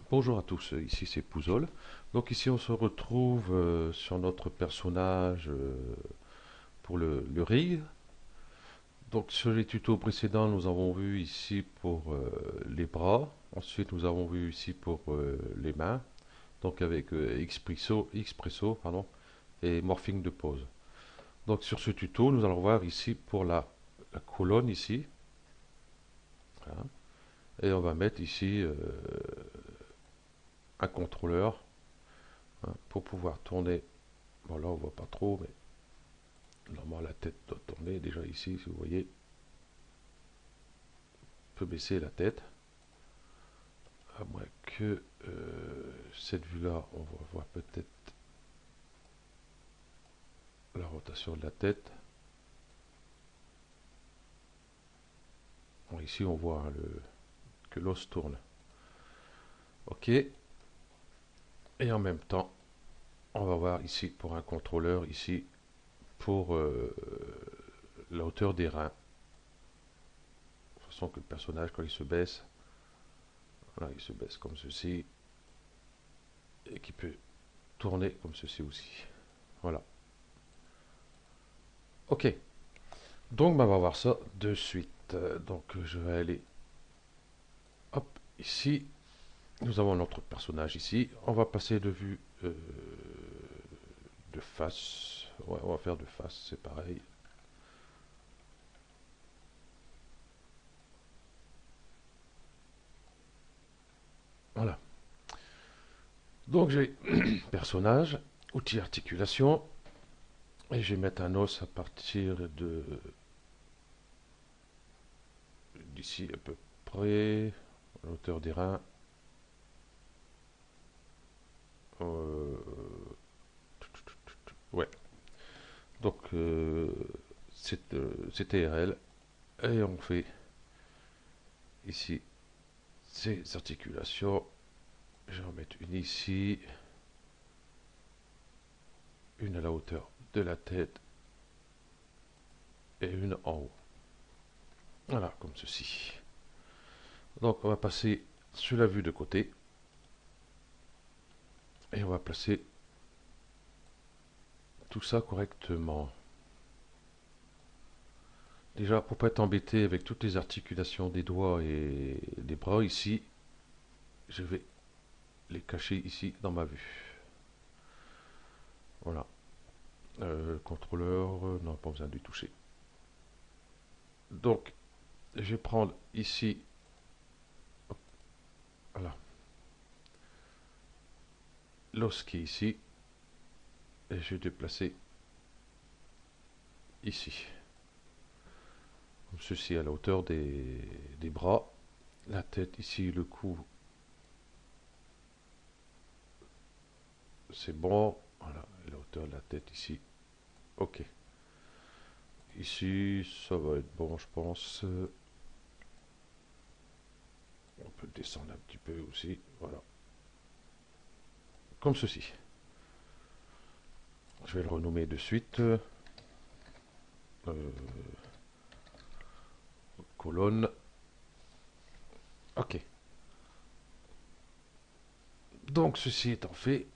Bonjour à tous, ici c'est Pouzol. Donc ici on se retrouve sur notre personnage pour le rig. Donc sur les tutos précédents nous avons vu ici pour les bras. Ensuite nous avons vu ici pour les mains. Donc avec Expresso pardon, et morphing de pose. Donc sur ce tuto nous allons voir ici pour la colonne ici. Voilà. Et on va mettre ici un contrôleur, hein, pour pouvoir tourner. Bon là on voit pas trop mais normalement, la tête doit tourner déjà ici, si vous voyez. On peut baisser la tête. À moins que cette vue-là, on va voir peut-être la rotation de la tête. Bon, ici, on voit, hein, que l'os tourne. OK. Et en même temps, on va voir ici pour un contrôleur, ici pour la hauteur des reins. De toute façon que le personnage, quand il se baisse, voilà, il se baisse comme ceci. Et qui peut tourner comme ceci aussi. Voilà. OK. Donc, bah, on va voir ça de suite. Donc, je vais aller, hop, ici. Nous avons notre personnage ici. On va passer de vue de face. Ouais, on va faire de face, c'est pareil. Voilà. Donc, j'ai personnage, outil articulation. Et je vais mettre un os à partir de d'ici à peu près, à la hauteur des reins. Euh, ouais. Donc, c'est TRL. Et on fait ici ces articulations. Je vais en mettre une ici, une à la hauteur de la tête et une en haut. Voilà, comme ceci. Donc on va passer sur la vue de côté et on va placer tout ça correctement. Déjà, pour pas être embêté avec toutes les articulations des doigts et des bras ici, je vais les cacher ici dans ma vue. Voilà. Contrôleur, non, pas besoin de lui toucher. Donc, je vais prendre ici, hop, voilà, l'os qui est ici, et je vais déplacer ici. Comme ceci à la hauteur des bras. La tête ici, le cou, c'est bon. Voilà, la hauteur de la tête ici. OK. Ici, ça va être bon, je pense. On peut descendre un petit peu aussi. Voilà. Comme ceci. Je vais le renommer de suite. Colonne. OK. Donc, ceci étant fait,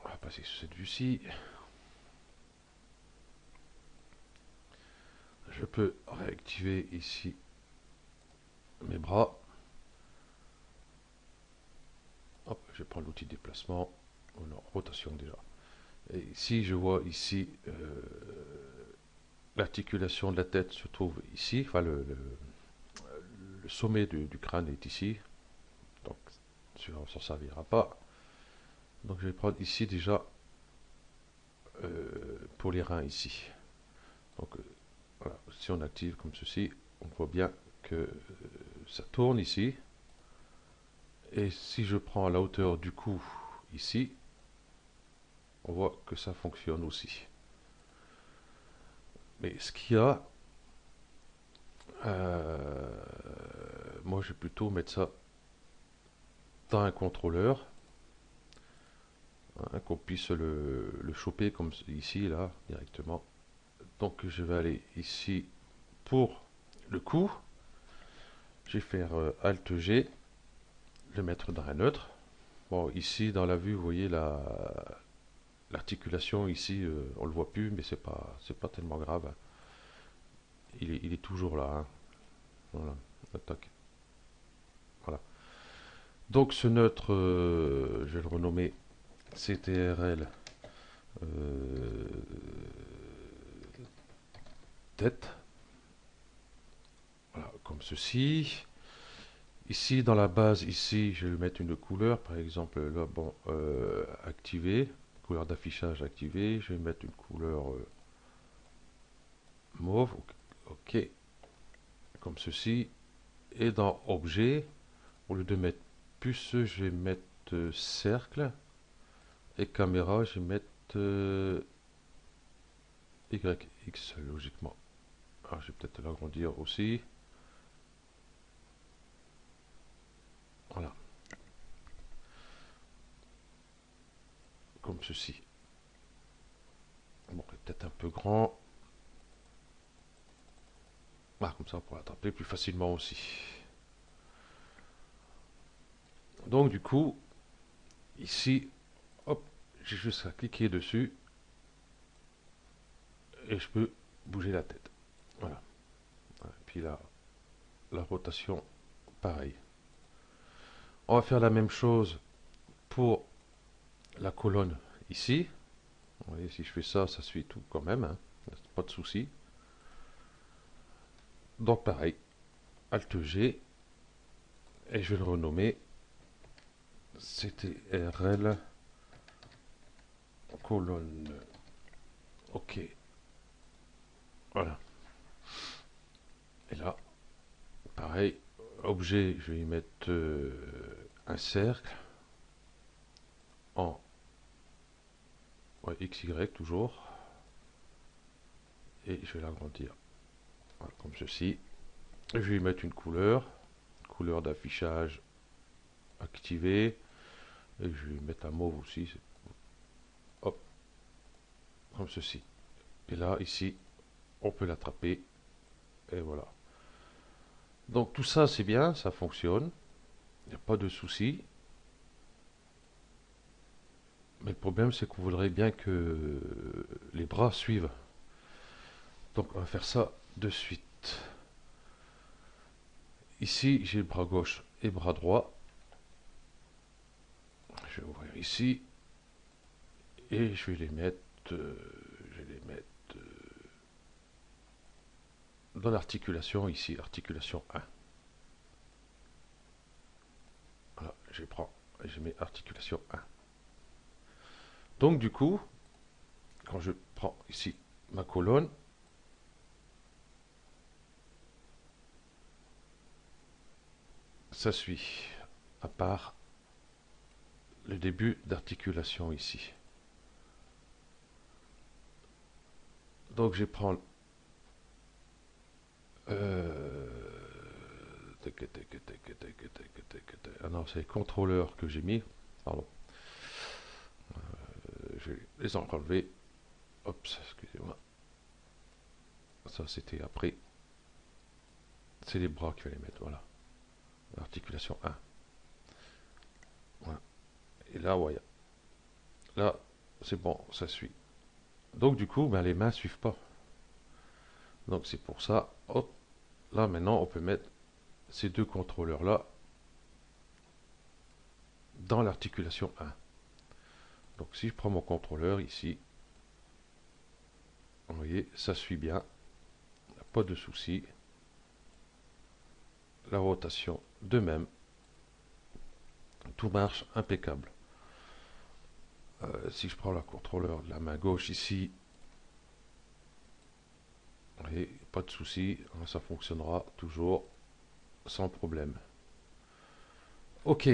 on va passer sur cette vue-ci. Je peux réactiver ici mes bras. Hop, je vais prendre l'outil de déplacement. Oh non, rotation déjà. Et ici, je vois ici l'articulation de la tête se trouve ici. Enfin, le sommet du crâne est ici. Donc, on ne s'en servira pas. Donc, je vais prendre ici déjà pour les reins ici. Donc, voilà, si on active comme ceci, on voit bien que ça tourne ici. Et si je prends à la hauteur du cou ici, on voit que ça fonctionne aussi. Mais ce qu'il y a, moi je vais plutôt mettre ça dans un contrôleur, hein, qu'on puisse le choper comme ici, là, directement. Donc je vais aller ici pour le coup. Je vais faire Alt G. le mettre dans un neutre. Bon, ici dans la vue, vous voyez l'articulation ici, on le voit plus, mais c'est pas tellement grave, hein. Il est toujours là, hein. Voilà. Attaque. Voilà. Donc ce neutre, je vais le renommer CTRL euh, tête. Voilà, comme ceci. Ici, dans la base, ici, je vais mettre une couleur, par exemple, là, bon, activée, couleur d'affichage activée. Je vais mettre une couleur mauve, ok, comme ceci. Et dans objet, au lieu de mettre puce, je vais mettre cercle. Et caméra, je vais mettre YX, logiquement. Alors, je vais peut-être l'agrandir aussi. Voilà, comme ceci. Bon, peut-être un peu grand. Ah, comme ça, on pourra l'attraper plus facilement aussi. Donc, du coup, ici, hop, j'ai juste à cliquer dessus et je peux bouger la tête. Voilà. Et puis là, la rotation, pareil. On va faire la même chose pour la colonne ici. Vous voyez, si je fais ça, ça suit tout quand même, hein. Pas de souci. Donc pareil, Alt G, et je vais le renommer CTRL colonne. Ok, voilà. Et là, pareil, objet, je vais y mettre un cercle en ouais, XY toujours, et je vais l'agrandir. Voilà, comme ceci. Je vais y mettre une couleur d'affichage activée, et je vais y mettre un mauve aussi, hop, comme ceci. Et là, ici, on peut l'attraper, et voilà. Donc tout ça, c'est bien, ça fonctionne, il n'y a pas de souci. Mais le problème, c'est qu'on voudrait bien que les bras suivent. Donc on va faire ça de suite. Ici, j'ai le bras gauche et le bras droit. Je vais ouvrir ici. Et je vais les mettre, dans l'articulation ici, articulation 1. Voilà, je prends et je mets articulation 1. Donc du coup, quand je prends ici ma colonne, ça suit, à part le début d'articulation ici. Donc je prends ah non, c'est les contrôleurs que j'ai mis. Pardon. Je vais les enlever. Hop, excusez-moi. Ça, c'était après. C'est les bras qu'il fallait mettre. Voilà. Articulation 1. Voilà. Et là, ouais. Là, c'est bon, ça suit. Donc, du coup, ben, les mains ne suivent pas. Donc, c'est pour ça. Hop. Là, maintenant, on peut mettre ces deux contrôleurs-là dans l'articulation 1. Donc, si je prends mon contrôleur ici, vous voyez, ça suit bien. Pas de souci. La rotation de même. Tout marche impeccable. Si je prends le contrôleur de la main gauche ici, vous voyez, pas de souci, ça fonctionnera toujours sans problème. Ok.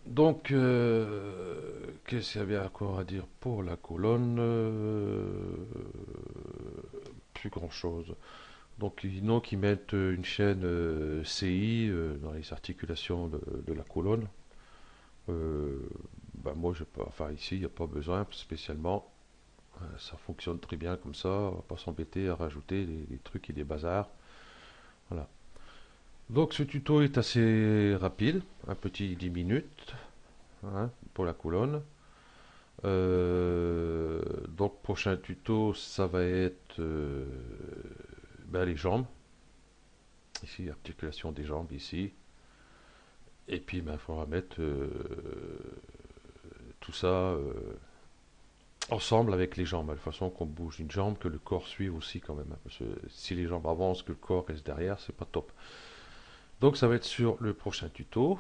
Donc, qu'est-ce qu'il y avait encore à dire pour la colonne? Plus grand-chose. Donc, ils mettent une chaîne CI dans les articulations de la colonne. Ben moi, je pas, enfin ici, il n'y a pas besoin spécialement. Ça fonctionne très bien comme ça. On va pas s'embêter à rajouter des trucs et des bazars. Voilà. Donc ce tuto est assez rapide, un petit 10 minutes hein, pour la colonne. Donc prochain tuto, ça va être ben, les jambes. Ici, articulation des jambes ici. Et puis ben, il faudra mettre tout ça ensemble avec les jambes, de façon qu'on bouge une jambe, que le corps suive aussi quand même, hein, parce que si les jambes avancent, que le corps reste derrière, c'est pas top. Donc ça va être sur le prochain tuto.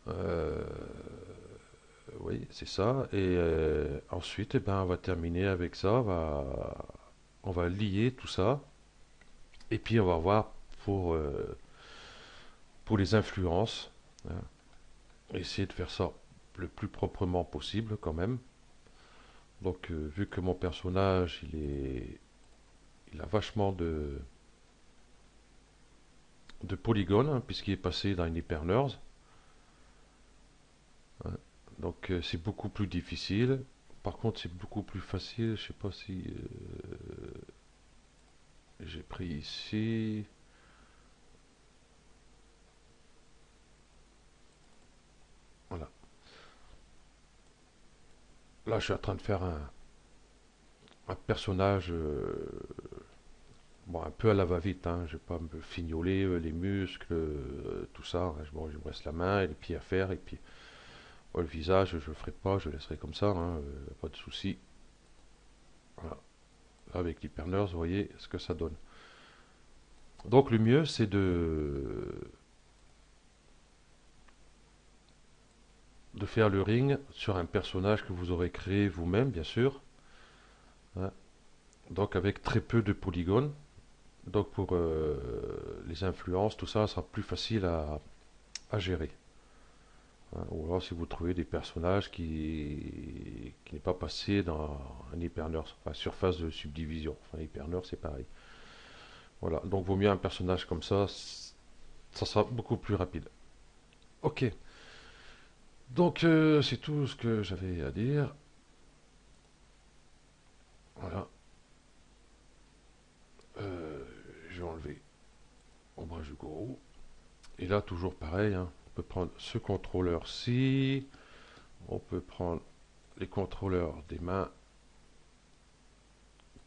Euh, oui, c'est ça. Et ensuite, eh ben, on va terminer avec ça. On va lier tout ça. Et puis on va voir pour, euh, pour les influences, hein, essayer de faire ça le plus proprement possible quand même. Donc vu que mon personnage, il a vachement de polygones, hein, puisqu'il est passé dans une hypernurse. Hein. Donc c'est beaucoup plus difficile. Par contre, c'est beaucoup plus facile. Je sais pas si j'ai pris ici. Voilà. Là, je suis en train de faire un personnage bon, un peu à la va-vite. Hein. Je vais pas me fignoler les muscles, tout ça. Hein. Bon, je me reste la main et les pieds à faire. Et puis le visage, je le ferai pas. Je le laisserai comme ça. Hein. Pas de souci. Voilà. Là, avec l'hypernurse, vous voyez ce que ça donne. Donc le mieux, c'est de faire le ring sur un personnage que vous aurez créé vous-même, bien sûr. Hein. Donc avec très peu de polygones. Donc pour les influences, tout ça sera plus facile à gérer. Hein. Ou alors si vous trouvez des personnages qui n'est pas passé dans un hypernurse, enfin surface de subdivision. Enfin hypernurse c'est pareil. Voilà, donc vaut mieux un personnage comme ça sera beaucoup plus rapide. Ok, donc c'est tout ce que j'avais à dire. Voilà, je vais enlever ombrage du gros. Et là toujours pareil, hein. On peut prendre ce contrôleur-ci, on peut prendre les contrôleurs des mains,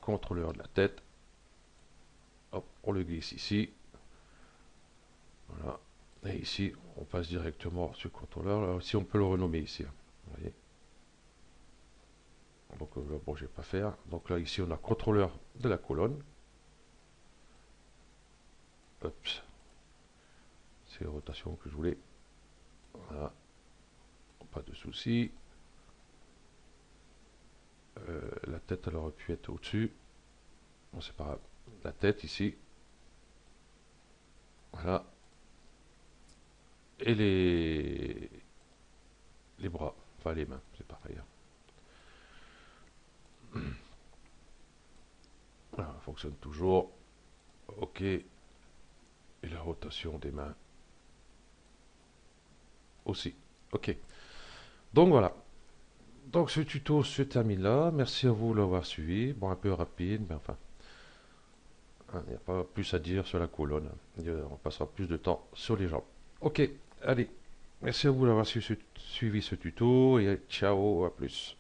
contrôleur de la tête. Hop, on le glisse ici. Voilà. Et ici, on passe directement sur le contrôleur. Alors ici, on peut le renommer ici. Hein. Vous voyez. Donc là, bon, je vais pas faire. Donc là, ici, on a contrôleur de la colonne. Hop. C'est la rotation que je voulais. Voilà. Pas de souci. La tête, elle aurait pu être au-dessus. Bon, c'est pas grave. La tête ici. Voilà. Et les bras. Enfin, les mains. C'est pareil. Hein. Voilà, ça fonctionne toujours. Ok. Et la rotation des mains aussi. Ok. Donc voilà. Donc ce tuto se termine là. Merci à vous de l'avoir suivi. Bon, un peu rapide, mais enfin, hein, il n'y a pas plus à dire sur la colonne. On passera plus de temps sur les jambes. Ok, allez. Merci à vous d'avoir suivi ce tuto et ciao, à plus.